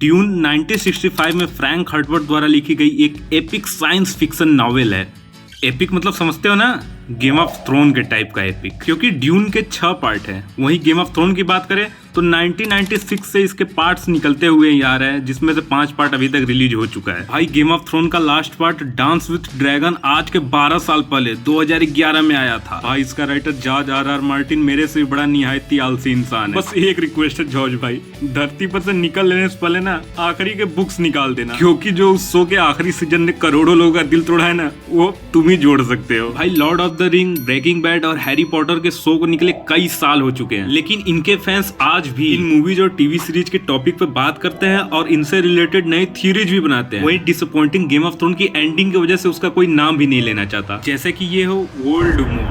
Dune 1965 में Frank हर्टवर्थ द्वारा लिखी गई एक एपिक साइंस फिक्शन नॉवेल है। एपिक मतलब समझते हो ना, गेम ऑफ थ्रोन के टाइप का एपिक, क्योंकि ड्यून के 6 पार्ट हैं। वहीं गेम ऑफ थ्रोन की बात करें तो 1996 से इसके पार्ट्स निकलते हुए ही आ रहे हैं, जिसमें से 5 पार्ट अभी तक रिलीज हो चुका है। भाई गेम ऑफ थ्रोन का last part dance with dragon आज के 12 साल पहले 2011 में आया था। भाई इसका राइटर जॉर्ज आर मार्टिन मेरे से बड़ा निहायती आलसी इंसान है। बस एक रिक्वेस्ट है जॉर्ज भाई, धरती पर से निकल लेने से पहले ना आखिरी के बुक्स निकाल देना, क्योंकि जो उस शो के आखिरी सीजन ने करोड़ों लोगों का दिल तोड़ा है ना, वो तुम ही जोड़ सकते हो। भाई lord of the ring, breaking bad और हैरी पॉटर के शो को निकले कई साल हो चुके हैं, लेकिन इनके फैंस आज भी इन मूवीज और टीवी सीरीज के टॉपिक पे बात करते हैं और इनसे रिलेटेड नई थ्योरीज भी बनाते हैं। वही डिसअपॉइंटिंग गेम ऑफ थ्रोन की एंडिंग की वजह से उसका कोई नाम भी नहीं लेना चाहता, जैसे कि ये हो Voldemort.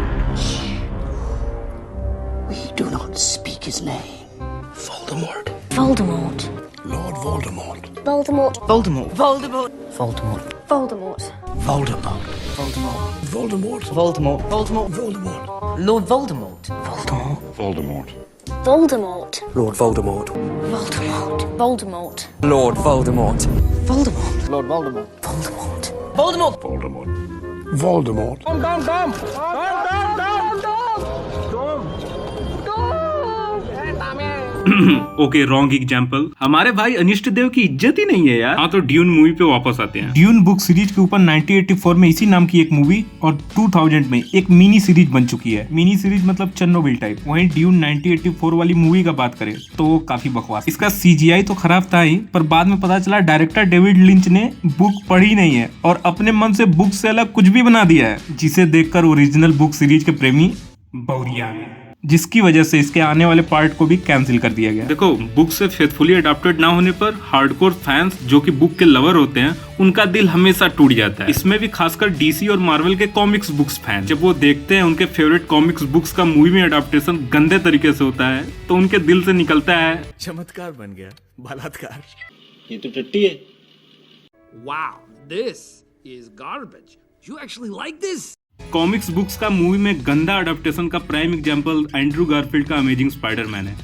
We do not speak his name. Voldemort. Voldemort. Lord Voldemort. Voldemort. Voldemort. Voldemort. Voldemort. Voldemort. Voldemort. Voldemort. Voldemort. Voldemort. Voldemort. Voldemort. Lord Voldemort. Voldemort. Voldemort. Voldemort. Lord Voldemort. Voldemort. Voldemort. Lord Voldemort. Voldemort. Lord Voldemort. Voldemort. Voldemort. Voldemort. Voldemort. Okay wrong example. हमारे भाई अनिष्ट देव की इज्जत ही नहीं है यार। हाँ तो ड्यून मूवी पे वापस आते हैं। ड्यून बुक सीरीज के ऊपर 1984 में इसी नाम की एक मूवी और 2000 में एक मिनी सीरीज बन चुकी है। मिनी सीरीज मतलब चेरनोबिल टाइप। वहीं ड्यून 1984 वाली मूवी का बात करें तो वो काफी बकवास। इसका CGI तो खराब था ही, पर बाद में पता चला डायरेक्टर डेविड लिंच ने बुक पढ़ी नहीं है और अपने मन से बुक से अलग कुछ भी बना दिया है, जिसे देखकर ओरिजिनल बुक सीरीज के प्रेमी बौरिया गए, जिसकी वजह से इसके आने वाले पार्ट को भी कैंसिल कर दिया गया। देखो बुक से फेथफुली अडॉप्टेड ना होने पर हार्डकोर फैंस जो कि बुक के लवर होते हैं उनका दिल हमेशा टूट जाता है। इसमें भी खासकर डीसी और मार्वल के कॉमिक्स बुक्स फैन जब वो देखते हैं उनके फेवरेट कॉमिक्स बुक्स का मूवी में अडॉप्टेशन गंदे तरीके से होता है तो उनके दिल से निकलता है चमत्कार बन गया, बलात्कार। ये तो टट्टी है। Wow, this is garbage. You actually like this? Comics books का मूवी में गंदा अडॉप्टेशन का प्राइम एग्जांपल एंड्रू गारफील्ड का अमेजिंग स्पाइडरमैन है,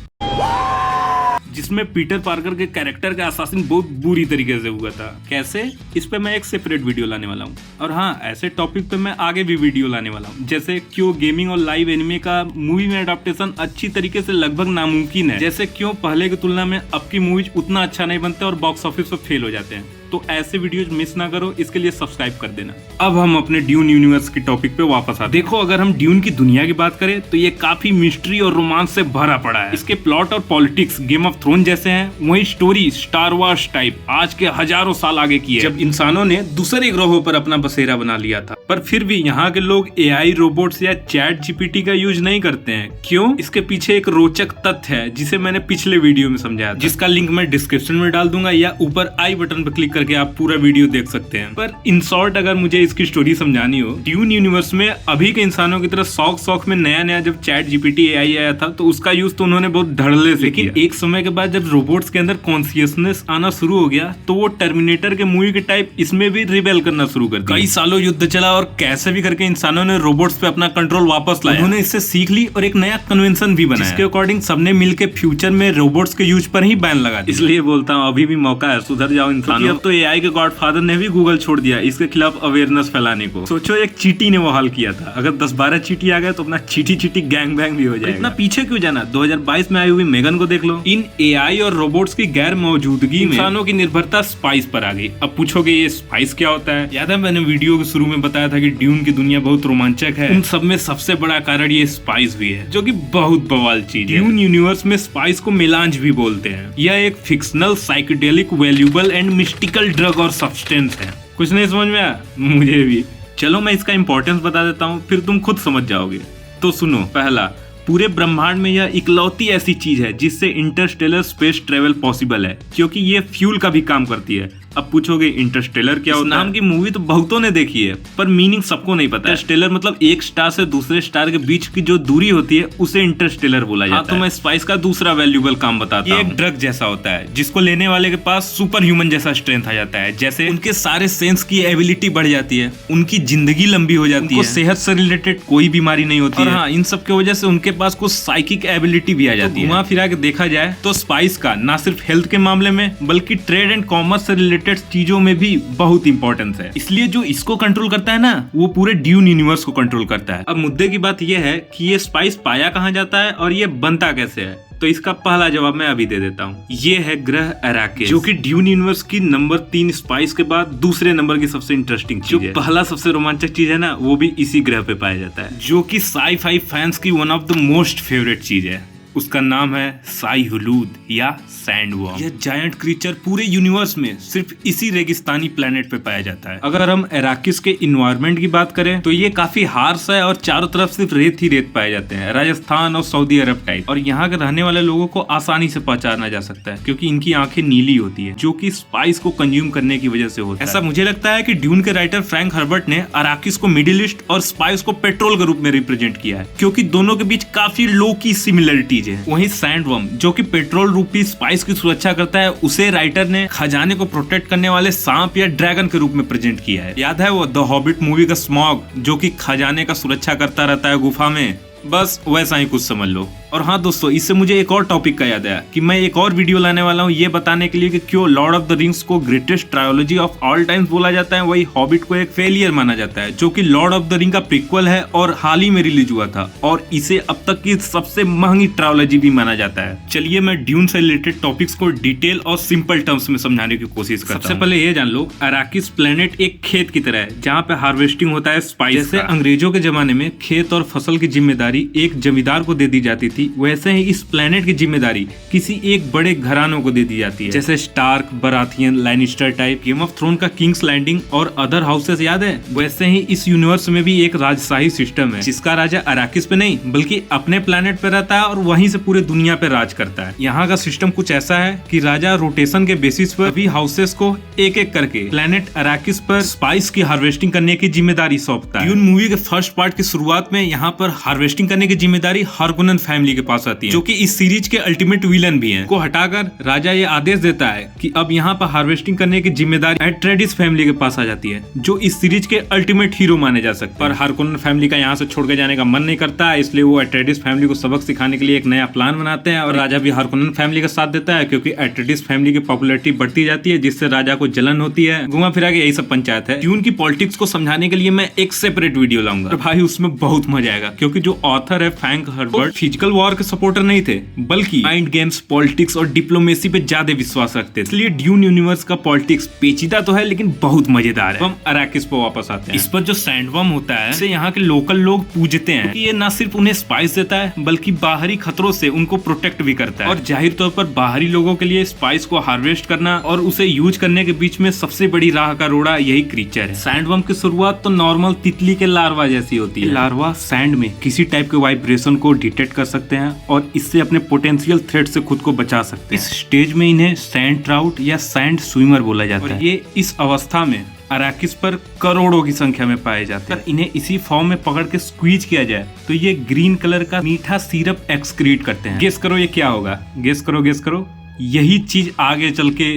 जिसमें पीटर पार्कर के कैरेक्टर का असासिन बहुत बुरी तरीके से हुआ था। कैसे, इस पे मैं एक सेपरेट वीडियो लाने वाला हूँ। और हाँ, ऐसे टॉपिक पे मैं आगे भी वीडियो लाने वाला हूँ, जैसे क्यों गेमिंग और लाइव एनिमे का मूवी में अडॉप्टेशन अच्छी तरीके से लगभग नामुमकिन है, जैसे क्यों पहले की तुलना में अब की मूवीज उतना अच्छा नहीं बनते और बॉक्स ऑफिस पर फेल हो जाते हैं। तो ऐसे वीडियोज मिस ना करो, इसके लिए सब्सक्राइब कर देना। अब हम अपने ड्यून यूनिवर्स के टॉपिक पे वापस आते हैं। देखो अगर हम ड्यून की दुनिया की बात करें तो ये काफी मिस्ट्री और रोमांस से भरा पड़ा है। इसके प्लॉट और पॉलिटिक्स गेम ऑफ थ्रोन जैसे हैं, वही स्टोरी स्टार वार्स टाइप आज के हजारों साल आगे की है, जब इंसानों ने दूसरे ग्रहों पर अपना बसेरा बना लिया था। पर फिर भी यहाँ के लोग AI रोबोट्स या चैट GPT का यूज नहीं करते हैं। क्यों? इसके पीछे एक रोचक तथ्य है जिसे मैंने पिछले वीडियो में समझाया था, जिसका लिंक मैं डिस्क्रिप्शन में डाल दूंगा या ऊपर आई बटन पर क्लिक करके आप पूरा वीडियो देख सकते हैं। पर इन शॉर्ट अगर मुझे इसकी स्टोरी समझानी हो, ड्यून यूनिवर्स में अभी के इंसानों की तरह शौक में नया जब चैट GPT AI आया था तो उसका यूज तो उन्होंने बहुत धड़ल्ले से, लेकिन एक समय के बाद जब रोबोट्स के अंदर कॉन्शियसनेस आना शुरू हो गया तो वो टर्मिनेटर के मूवी के टाइप इसमें भी रिबेल करना शुरू कर दिया। कई सालों युद्ध चला और कैसे भी करके इंसानों ने रोबोट्स पे अपना कंट्रोल वापस लाया। उन्होंने इससे सीख ली और एक नया कन्वेंशन भी बनाया, जिसके अकॉर्डिंग सबने मिलकर फ्यूचर में रोबोट्स के यूज पर ही बैन लगा दिया। इसलिए बोलता हूँ अभी भी मौका है, सुधर जाओ इंसानों। अब तो AI के गॉडफादर ने भी गूगल छोड़ दिया इसके खिलाफ अवेयरनेस फैलाने को। सोचो एक चीटी ने वो हाल किया था, अगर 10-12 चीटी आ गए तो अपना चीटी गैंग बैंग भी हो जाएगा। इतना पीछे क्यों जाना, 2022 में आई हुई मेगन को देख लो। इन AI और रोबोट्स की गैर मौजूदगी में इंसानों की निर्भरता स्पाइस पर आ गई। अब पूछोगे ये स्पाइस क्या होता है? याद है मैंने वीडियो के शुरू में बताया था कि ड्यून की दुनिया बहुत रोमांचक है। उन सब में सबसे बड़ा कारण ये स्पाइस भी है, जो कि बहुत बवाल चीज है। ड्यून यूनिवर्स में स्पाइस को मेलांज भी बोलते हैं। यह एक fictional psychedelic valuable and mystical drug और सब्सटेंस है। कुछ नहीं समझ में आया? मुझे भी। चलो मैं इसका इंपॉर्टेंस बता देता हूँ, फिर तुम खुद समझ जाओगे। तो सुनो, पहला, पूरे ब्रह्मांड में यह इकलौती ऐसी चीज है जिससे इंटरस्टेलर स्पेस ट्रेवल पॉसिबल है, क्योंकि ये फ्यूल का भी काम करती है। अब पूछोगे इंटरस्टेलर क्या होता है? नाम की मूवी तो बहुतों ने देखी है पर मीनिंग सबको नहीं पता। इंटरस्टेलर मतलब एक स्टार से दूसरे स्टार के बीच की जो दूरी होती है उसे इंटरस्टेलर बोला जाता है। तो मैं स्पाइस का दूसरा वैल्यूएबल काम बताता हूं। ये एक ड्रग जैसा होता है जिसको लेने वाले के पास सुपर ह्यूमन जैसा स्ट्रेंथ आ जाता है। जैसे उनके सारे सेंस की एबिलिटी बढ़ जाती है, उनकी जिंदगी लंबी हो जाती है, सेहत से रिलेटेड कोई बीमारी नहीं होती है। हाँ, इन सब की वजह से उनके पास कुछ साइकिक एबिलिटी भी आ जाती है। घुमा फिरा के देखा जाए तो स्पाइस का ना सिर्फ हेल्थ के मामले में बल्कि ट्रेड एंड कॉमर्स से रिलेटेड चीजों में भी बहुत इंपॉर्टेंस है। इसलिए जो इसको कंट्रोल करता है ना वो पूरे ड्यून यूनिवर्स को कंट्रोल करता है। अब मुद्दे की बात यह है कि ये स्पाइस पाया कहाँ जाता है और ये बनता कैसे है। तो इसका पहला जवाब मैं अभी दे देता हूँ। ये है ग्रह अराकिस, जो कि ड्यून यूनिवर्स की नंबर 3 स्पाइस के बाद दूसरे नंबर की सबसे इंटरेस्टिंग चीज है। पहला सबसे रोमांचक चीज है ना वो भी इसी ग्रह पे पाया जाता है, जो कि साई-फाई फैंस की one of the most favourite चीज है। उसका नाम है साई-हुलूद या सैंडवर्म। यह जायंट क्रीचर पूरे यूनिवर्स में सिर्फ इसी रेगिस्तानी प्लेनेट पे पाया जाता है। अगर हम अराकिस के इन्वायरमेंट की बात करें तो ये काफी हार्श है और चारों तरफ सिर्फ रेत ही रेत पाए जाते हैं, राजस्थान और सऊदी अरब टाइप। और यहाँ के रहने वाले लोगों को आसानी से पहचाना जा सकता है क्योंकि इनकी आंखें नीली होती है, जो कि स्पाइस को कंज्यूम करने की वजह से होता है। ऐसा मुझे लगता है कि ड्यून के राइटर फ्रैंक हर्बर्ट ने अराकिस को मिडिल ईस्ट और स्पाइस को पेट्रोल के रूप में रिप्रेजेंट किया है, क्योंकि दोनों के बीच काफी लो की सिमिलरिटीज है। वहीं सैंडवर्म जो कि पेट्रोल रूपी स्पाइस की सुरक्षा करता है, उसे राइटर ने खजाने को प्रोटेक्ट करने वाले सांप या ड्रैगन के रूप में प्रेजेंट किया है। याद है वो द हॉबिट मूवी का स्मॉग जो कि खजाने का सुरक्षा करता रहता है गुफा में, बस वैसा ही कुछ समझ लो। और हाँ दोस्तों, इससे मुझे एक और टॉपिक का याद आया कि मैं एक और वीडियो लाने वाला हूँ ये बताने के लिए कि क्यों लॉर्ड ऑफ द रिंग्स को greatest trilogy of all times बोला जाता है, वही हॉबिट को एक फेलियर माना जाता है, जो कि लॉर्ड ऑफ द रिंग का प्रीक्वल है और हाल ही में रिलीज हुआ था और इसे अब तक की सबसे महंगी ट्रायोलॉजी भी माना जाता है। चलिए मैं ड्यून से रिलेटेड टॉपिक्स को डिटेल और सिंपल टर्म्स में समझाने की कोशिश करता हूं। सबसे पहले ये जान लो, अराकिस प्लेनेट एक खेत की तरह है जहाँ पे हार्वेस्टिंग होता है स्पाइस। जैसे अंग्रेजों के जमाने में खेत और फसल की जिम्मेदारी एक जमींदार को दे दी जाती थी, वैसे ही इस प्लेनेट की जिम्मेदारी किसी एक बड़े घरानों को दे दी जाती है, जैसे Stark, Baratheon, Lannister type, game of throne का किंग्स लैंडिंग और अदर हाउसेस याद है। वैसे ही इस यूनिवर्स में भी एक राजशाही सिस्टम है जिसका राजा अराकिस पे नहीं बल्कि अपने प्लेनेट पे रहता है और वहीं से पूरे दुनिया पे राज करता है। यहाँ का सिस्टम कुछ ऐसा है कि राजा रोटेशन के बेसिस पर भी हाउसेस को एक एक करके प्लेनेट अराकिस पर स्पाइस की हार्वेस्टिंग करने की जिम्मेदारी सौंपता है। ड्यून मूवी के फर्स्ट पार्ट की शुरुआत में यहाँ पर हार्वेस्टिंग करने की जिम्मेदारी हार्कोनन फैमिली के पास आती है, जो कि इस सीरीज के अल्टीमेट विलन भी हैं। को हटाकर राजा ये आदेश देता है कि अब यहाँ पर हार्वेस्टिंग करने की जिम्मेदारी एट्रेडिस फैमिली के पास आ जाती है, जो इस सीरीज के अल्टीमेट हीरो माने जा सकते हैं। पर हार्कोनन फैमिली का यहाँ से छोड़ के जाने का मन नहीं करता है, इसलिए वो एट्रेडिस फैमिली को सबक सिखाने के लिए एक नया प्लान बनाते हैं और राजा भी हार्कोनन फैमिली का साथ देता है क्योंकि एट्रेडिस फैमिली की पॉपुलैरिटी बढ़ती जाती है, जिससे राजा को जलन होती है। घुमा फिरा के यही सब पंचायत है। ड्यून की पॉलिटिक्स को समझाने के लिए मैं एक सेपरेट वीडियो लाऊंगा और भाई उसमें बहुत मजा आएगा, क्योंकि जो ऑथर है फ्रैंक हर्बर्ट फिजिकल वॉर के सपोर्टर नहीं थे बल्कि माइंड गेम्स, पॉलिटिक्स और डिप्लोमेसी पे ज्यादा विश्वास रखते थे। इसलिए ड्यून यूनिवर्स का पॉलिटिक्स पेचीदा तो है लेकिन बहुत मजेदार है। हम अराकिस पे वापस आते हैं। इस पर जो सैंडवर्म होता है इसे यहाँ के लोकल लोग पूजते हैं कि ये न सिर्फ उन्हें स्पाइस देता है बल्कि बाहरी खतरों से उनको प्रोटेक्ट भी करता है। और जाहिर तौर पर बाहरी लोगों के लिए स्पाइस को हार्वेस्ट करना और उसे यूज करने के बीच में सबसे बड़ी राह का रोड़ा यही क्रीचर है। सैंडवर्म की शुरुआत तो नॉर्मल तितली के लार्वा जैसी होती है। लार्वा सैंड में किसी टाइप के वाइब्रेशन को डिटेक्ट कर सकते हैं और इससे अपने पोटेंशियल थ्रेट से खुद को बचा सकते हैं। इस स्टेज में इन्हें सैंड ट्राउट या सैंड स्विमर बोला जाता है। ये इस अवस्था में अराकिस पर करोड़ों की संख्या में पाए जाते हैं। इन्हें इसी फॉर्म में पकड़ के स्क्वीज किया जाए तो ये ग्रीन कलर का मीठा सिरप एक्सक्रीट करते हैं। गेस करो ये क्या होगा? गेस करो, गेस करो। यही चीज आगे चल के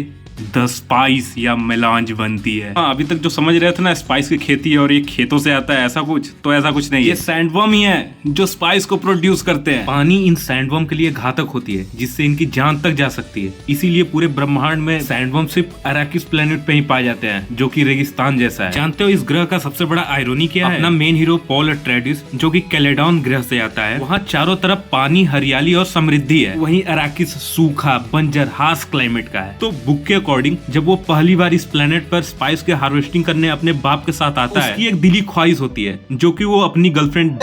द स्पाइस या मेलांज बनती है। हाँ, अभी तक जो समझ रहे थे ना स्पाइस की खेती है और ये खेतों से आता है, ऐसा कुछ तो ऐसा कुछ नहीं है। ये सैंडवर्म ही है जो स्पाइस को प्रोड्यूस करते हैं। पानी इन सैंडवर्म के लिए घातक होती है जिससे इनकी जान तक जा सकती है, इसीलिए पूरे ब्रह्मांड में सैंडवर्म सिर्फ अराकिस प्लेनेट पे ही पाए जाते हैं, जो कि रेगिस्तान जैसा है। जानते हो इस ग्रह का सबसे बड़ा आयरोनी क्या है? अपना मेन हीरो पॉल अट्रेडिस जो कि कैलेडॉन ग्रह से आता है, वहाँ चारों तरफ पानी, हरियाली और समृद्धि है। वहीं अराकिस सूखा, बंजर, हार्श क्लाइमेट का है। तो बुक के अकॉर्डिंग जब वो पहली बार इस प्लेनेट पर स्पाइस के हार्वेस्टिंग करने अपने बाप के साथ आता है, उसकी एक दिली ख्वाहिश होती है जो कि वो अपनी गर्लफ्रेंड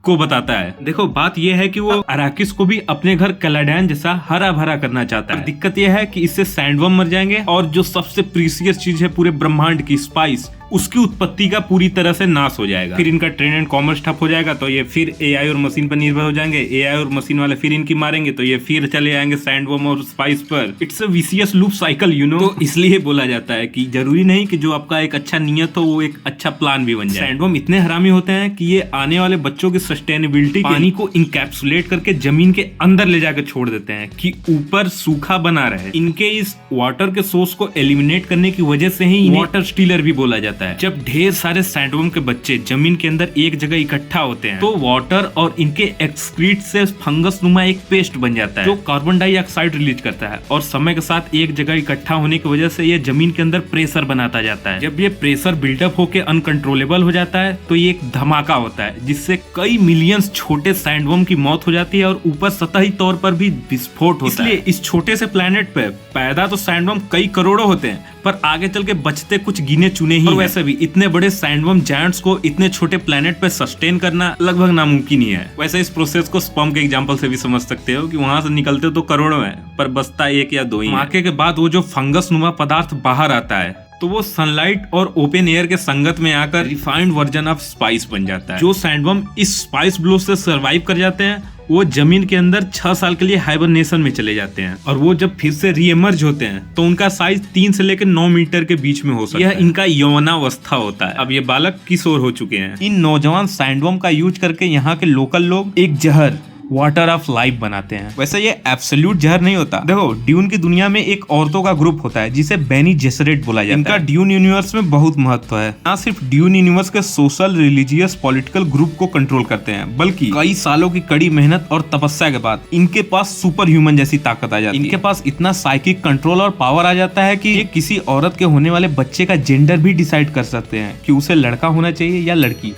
को बताता है। देखो बात यह है कि वो अराकिस को भी अपने घर कैलाडैन जैसा हरा भरा करना चाहता है। दिक्कत यह है कि इससे सैंडवर्म मर जाएंगे और जो सबसे प्रीसियस चीज है पूरे ब्रह्मांड की, स्पाइस, उसकी उत्पत्ति का पूरी तरह से नाश हो जाएगा। फिर इनका ट्रेड एंड कॉमर्स ठप हो जाएगा, तो ये फिर एआई और मशीन पर निर्भर हो जाएंगे। एआई और मशीन वाले फिर इनकी मारेंगे, तो ये फिर चले आएंगे सैंडवर्म और स्पाइस पर। It's a vicious loop cycle, you know. तो इसलिए बोला जाता है कि जरूरी नहीं कि जो आपका एक अच्छा नियत हो वो एक अच्छा प्लान भी बन जाए। सैंडवर्म इतने हरामी होते हैं कि ये आने वाले बच्चों की सस्टेनेबिलिटी, पानी को इंकैप्सुलेट करके जमीन के अंदर ले जाकर छोड़ देते हैं कि ऊपर सूखा बना रहे। इनके इस वाटर के सोर्स को एलिमिनेट करने की वजह से ही वाटर स्टीलर भी बोला जाता है। जब ढेर सारे सैंडवर्म के बच्चे जमीन के अंदर एक जगह इकट्ठा होते हैं तो वाटर और इनके एक्सक्रीट से फंगस नुमा एक पेस्ट बन जाता है जो कार्बन डाइऑक्साइड रिलीज करता है, और समय के साथ एक जगह इकट्ठा होने की वजह से ये जमीन के अंदर प्रेशर बनाता जाता है। जब ये प्रेशर बिल्डअप होकर अनकंट्रोलेबल हो जाता है तो ये एक धमाका होता है जिससे कई मिलियंस छोटे सैंडवर्म की मौत हो जाती है और ऊपर सतही तौर पर भी विस्फोट होता है। इसलिए इस छोटे से प्लेनेट पे पैदा तो सैंडवर्म कई करोड़ों होते हैं, पर आगे चल के बचते कुछ गिने चुने ही। और वैसे भी इतने बड़े सैंडवर्म जायंट्स को इतने छोटे प्लेनेट पे सस्टेन करना लगभग नामुमकिन ही है। वैसे इस प्रोसेस को स्पर्म के एग्जांपल से भी समझ सकते हो कि वहां से निकलते तो करोड़ों है पर बचता एक या दो ही। माके के बाद वो जो फंगस नुमा पदार्थ बाहर आता है तो वो सनलाइट और ओपन एयर के संगत में आकर रिफाइंड वर्जन ऑफ स्पाइस बन जाता है। जो सैंडवर्म इस स्पाइस ब्लो से सरवाइव कर जाते हैं वो जमीन के अंदर 6 साल के लिए हाइबरनेशन में चले जाते हैं, और वो जब फिर से रीएमर्ज होते हैं तो उनका साइज 3 से लेकर 9 मीटर के बीच में हो सकता है। यह इनका यौवनावस्था होता है। अब ये बालक किशोर हो चुके हैं। इन नौजवान सैंडवर्म का यूज करके यहाँ के लोकल लोग एक जहर वाटर ऑफ लाइफ बनाते हैं। वैसे ये एब्सोल्यूट जहर नहीं होता। देखो ड्यून की दुनिया में एक औरतों का ग्रुप होता है जिसे बेनी जेसरेट बोला जाता है। इनका ड्यून यूनिवर्स में बहुत महत्व है। ना सिर्फ ड्यून यूनिवर्स के सोशल, रिलीजियस, पॉलिटिकल ग्रुप को कंट्रोल करते हैं, बल्कि कई सालों की कड़ी मेहनत और तपस्या के बाद इनके पास सुपर ह्यूमन जैसी ताकत आ जाती है। इनके पास इतना साइकिक कंट्रोल और पावर आ जाता है कि ये किसी औरत के होने वाले बच्चे का जेंडर भी डिसाइड कर सकते हैं कि उसे लड़का होना चाहिए या लड़की।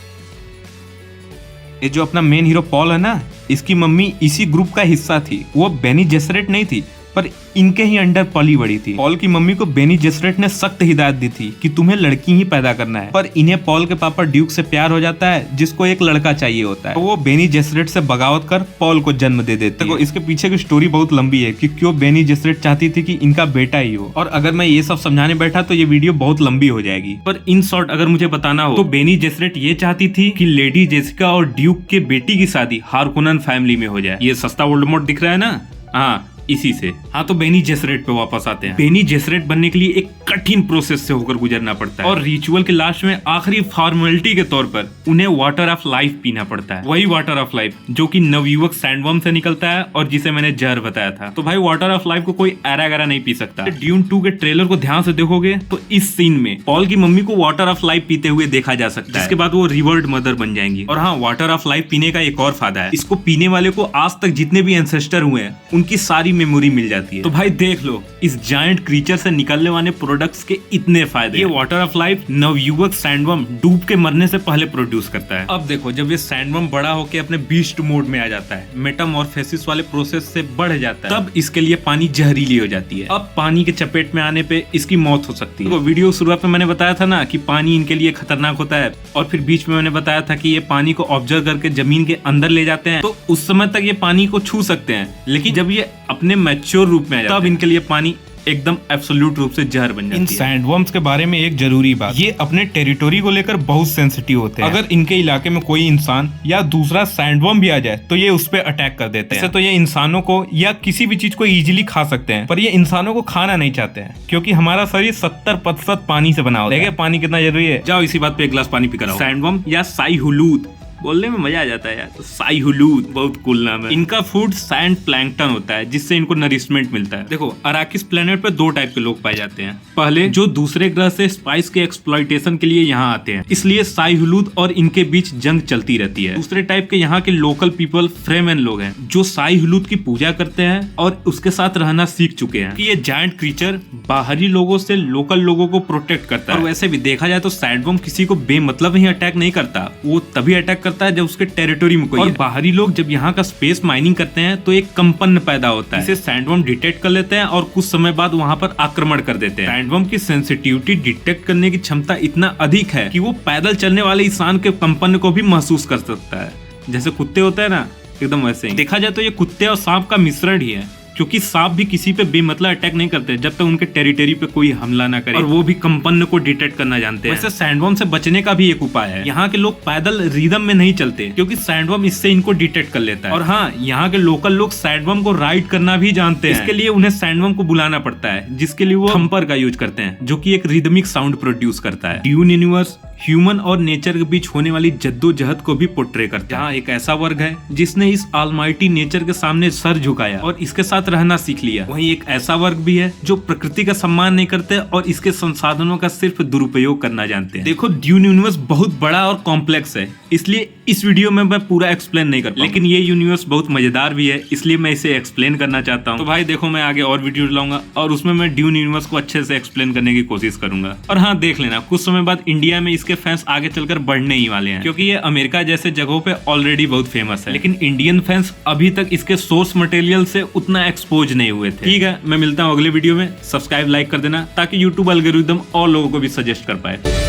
ये जो अपना मेन हीरो पॉल है ना, इसकी मम्मी इसी ग्रुप का हिस्सा थी। वो बेनी जेसरेट नहीं थी पर इनके ही अंडर पली बड़ी थी। पॉल की मम्मी को बेनी जेसरेट ने सख्त हिदायत दी थी कि तुम्हें लड़की ही पैदा करना है, पर इन्हें पॉल के पापा ड्यूक से प्यार हो जाता है जिसको एक लड़का चाहिए होता है। तो वो बेनी जेसरेट से बगावत कर पॉल को जन्म दे देते हैं। इसके पीछे की स्टोरी बहुत लंबी है कि क्यों बेनी जेसरेट चाहती थी कि इनका बेटा ही हो, और अगर मैं ये सब समझाने बैठा तो ये वीडियो बहुत लंबी हो जाएगी। पर इन शॉर्ट अगर मुझे बताना हो तो बेनी जेसरेट ये चाहती थी कि लेडी जेसिका और ड्यूक के बेटी की शादी हार्कोनन फैमिली में हो जाए। ये सस्ता वोल्डेमॉर्ट दिख रहा है ना, हाँ इसी से। हाँ तो बेनी जेसरेट पे वापस आते हैं। बेनी जेसरेट बनने के लिए एक कठिन प्रोसेस से होकर गुजरना पड़ता है, और रिचुअल के लास्ट में आखिरी फॉर्मेलिटी के तौर पर उन्हें वाटर ऑफ लाइफ पीना पड़ता है। वही वाटर ऑफ लाइफ जो कि नवयुवक सैंडवर्म से निकलता है और जिसे मैंने जहर बताया था। तो भाई वाटर ऑफ लाइफ को कोई ऐरा गैरा नहीं पी सकता। ड्यून 2 के ट्रेलर को ध्यान से देखोगे तो इस सीन में पॉल की मम्मी को वाटर ऑफ लाइफ पीते हुए देखा जा सकता है, जिसके बाद वो रिवर्ड मदर बन जाएंगी। और हाँ, वाटर ऑफ लाइफ पीने का एक और फायदा है, इसको पीने वाले को आज तक जितने भी एंसेस्टर हुए हैं उनकी सारी मेमोरी मिल जाती है। तो भाई देख लो इस जायंट क्रीचर से निकलने वाले प्रोडक्ट्स के इतने फायदे। ये वाटर ऑफ लाइफ नवयुवक सैंडवर्म डूब के मरने से पहले प्रोड्यूस करता है। अब देखो जब ये सैंडवर्म बड़ा होकर अपने बीस्ट मोड में आ जाता है, मेटामॉर्फोसिस वाले प्रोसेस से बढ़ जाता है, तब इसके लिए पानी जहरीली हो जाती है। अब पानी के चपेट में आने पे इसकी मौत हो सकती है। तो वीडियो शुरुआत में मैंने बताया था ना कि पानी इनके लिए खतरनाक होता है, और फिर बीच में मैंने बताया था कि ये पानी को ऑब्जर्व करके जमीन के अंदर ले जाते हैं, तो उस समय तक ये पानी को छू सकते हैं। लेकिन जब ये अपने मैच्योर रूप में आ जाते हैं तब इनके लिए पानी एकदम एब्सोल्यूट रूप से जहर बन जाती है। इन सैंडवर्म्स के बारे में एक जरूरी बात, ये अपने टेरिटोरी को लेकर बहुत सेंसिटिव होते हैं। अगर इनके इलाके में कोई इंसान या दूसरा सैंडवर्म भी आ जाए तो ये उस पर अटैक कर देते हैं। ऐसे तो ये इंसानों को या किसी भी चीज को इजीली खा सकते हैं, पर ये इंसानों को खाना नहीं चाहते हैं क्योंकि हमारा शरीर 70% पानी से बना होता है। देखिए पानी कितना जरूरी है। जाओ इसी बात पे एक गिलास पानी पी कर आओ। सैंडवर्म या साइहुलूद बोलने में मजा आ जाता है यार, तो साइहुलूद बहुत कूल नाम है। इनका फूड सैंड प्लैंकटन होता है जिससे इनको नरिशमेंट मिलता है। देखो अराकिस प्लेनेट पे 2 टाइप के लोग पाए जाते हैं। पहले जो दूसरे ग्रह से स्पाइस के एक्सप्लॉइटेशन के लिए यहाँ आते हैं, इसलिए साइहुलूद और इनके बीच जंग चलती रहती है। दूसरे टाइप के यहाँ के लोकल पीपल फ्रेमेन लोग हैं जो साइहुलूद की पूजा करते हैं और उसके साथ रहना सीख चुके हैं कि ये जायंट क्रीचर बाहरी लोगों से लोकल लोगों को प्रोटेक्ट करता है। और वैसे भी देखा जाए तो सैंडवर्म किसी को बेमतलब ही अटैक नहीं करता, वो तभी अटैक करता है जब उसके टेरिटोरी में कोई और बाहरी लोग जब यहाँ का स्पेस माइनिंग करते हैं तो एक कंपन पैदा होता है। इसे सैंडवर्म डिटेक्ट कर लेते हैं और कुछ समय बाद वहाँ पर आक्रमण कर देते हैं। सैंडवर्म की सेंसिटिविटी डिटेक्ट करने की क्षमता इतना अधिक है कि वो पैदल चलने वाले इंसान के कंपन को भी महसूस कर सकता है। जैसे कुत्ते होते हैं ना, एकदम वैसे ही। देखा जाए तो ये कुत्ते और सांप का मिश्रण ही है, क्योंकि सांप भी किसी पे बेमतलब अटैक नहीं करते जब तक उनके टेरिटरी पे कोई हमला ना करे, और वो भी कंपन को डिटेक्ट करना जानते हैं। वैसे सैंडवर्म से बचने का भी एक उपाय है। यहाँ के लोग पैदल रिदम में नहीं चलते, क्योंकि सैंडवर्म इससे इनको डिटेक्ट कर लेता है। और हाँ, यहाँ के लोकल लोग सैंडवर्म को राइड करना भी जानते हैं। इसके लिए उन्हें सैंडवर्म को बुलाना पड़ता है, जिसके लिए वो थंपर का यूज करते हैं, जो कि एक रिदमिक साउंड प्रोड्यूस करता है। ड्यून यूनिवर्स ह्यूमन और नेचर के बीच होने वाली जद्दोजहद को भी पोर्ट्रे करता है, जहाँ एक ऐसा वर्ग है जिसने इस ऑलमाइटी नेचर के सामने सर झुकाया और इसके साथ रहना सीख लिया। वहीं एक ऐसा वर्ग भी है जो प्रकृति का सम्मान नहीं करते और इसके संसाधनों का सिर्फ दुरुपयोग करना जानते हैं। देखो, ड्यून यूनिवर्स बहुत बड़ा और कॉम्प्लेक्स है, इसलिए इस वीडियो में मैं पूरा एक्सप्लेन नहीं कर पाऊंगा, लेकिन ये यूनिवर्स बहुत मजेदार भी है, इसलिए मैं इसे एक्सप्लेन करना चाहता हूँ। तो भाई देखो, मैं आगे और वीडियो लाऊंगा और उसमें मैं ड्यून यूनिवर्स को अच्छे से एक्सप्लेन करने की कोशिश करूंगा। और हाँ, देख लेना, कुछ समय बाद इंडिया में इसके फैंस आगे चलकर बढ़ने ही वाले हैं, क्योंकि ये अमेरिका जैसे जगहों पे ऑलरेडी बहुत फेमस है। लेकिन इंडियन फैंस अभी तक इसके सोर्स मटेरियल से उतना एक्सपोज नहीं हुए थे। ठीक है, मैं मिलता हूँ अगले वीडियो में। सब्सक्राइब, लाइक कर देना ताकि यूट्यूब एल्गोरिथम और लोगों को भी सजेस्ट कर पाए।